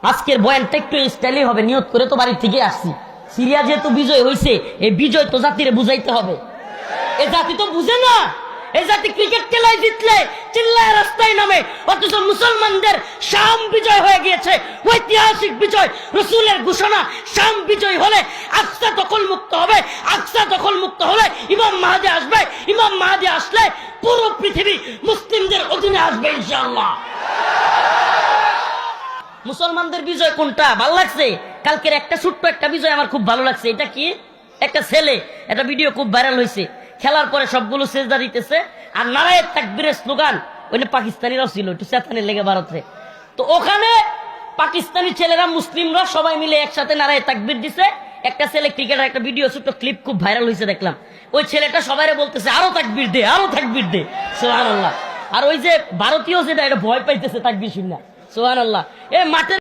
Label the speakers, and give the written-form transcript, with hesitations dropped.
Speaker 1: আজকের বয়ানটা একটু স্টাইলি হবে, নিয়ত করে তো বাড়ি থেকে আসছি। সিরিয়া যেহেতু বিজয় হয়েছে, এই বিজয় তো জাতিরে বুঝাইতে হবে। এ জাতি তো বুঝে না। এই জাতি ক্রিকেট খেলায় জিতলে চিল্লায় রাস্তায় নামে, অথচ মুসলমানদের শাম বিজয় হয়ে গিয়েছে, ঐতিহাসিক বিজয়, রসুলের ঘোষণা। শাম বিজয় হলে আকসা দখল মুক্ত হবে, আকসা দখল মুক্ত হলে ইমাম মাহদী আসবে, ইমাম মাহদী আসলে পুরো পৃথিবী মুসলিমদের অধীনে আসবে ইনশাআল্লাহ। মুসলমানদের বিজয় কোনটা ভালো লাগছে? কালকের একটা ছোট্ট একটা বিজয় আমার খুব ভালো লাগছে। এটা কি? একটা ছেলে, একটা ভিডিও খুব ভাইরাল হয়েছে, খেলার পরে সবগুলো সেজদা দিতেছে আর নারায়ে তাকবীরের স্লোগান। ওইখানে পাকিস্তানিরাও ছিল, একটু চেতানের লেগে ভারতে। তো ওখানে পাকিস্তানি ছেলেরা মুসলিমরা সবাই মিলে একসাথে নারায়ে তাকবীর দিছে। একটা ছেলে ক্রিকেটার, একটা ভিডিও ছোট্ট ক্লিপ খুব ভাইরাল হয়েছে দেখলাম। ওই ছেলেটা সবাইরে বলতেছে আরো তাকবীর দে, আরো তাকবীর দে, সুবহানাল্লাহ। আর ওই যে ভারতীয় যেটা, এটা ভয় পাইতেছে তাকবীর শুনে, সুবহানাল্লাহ। এ মাঠের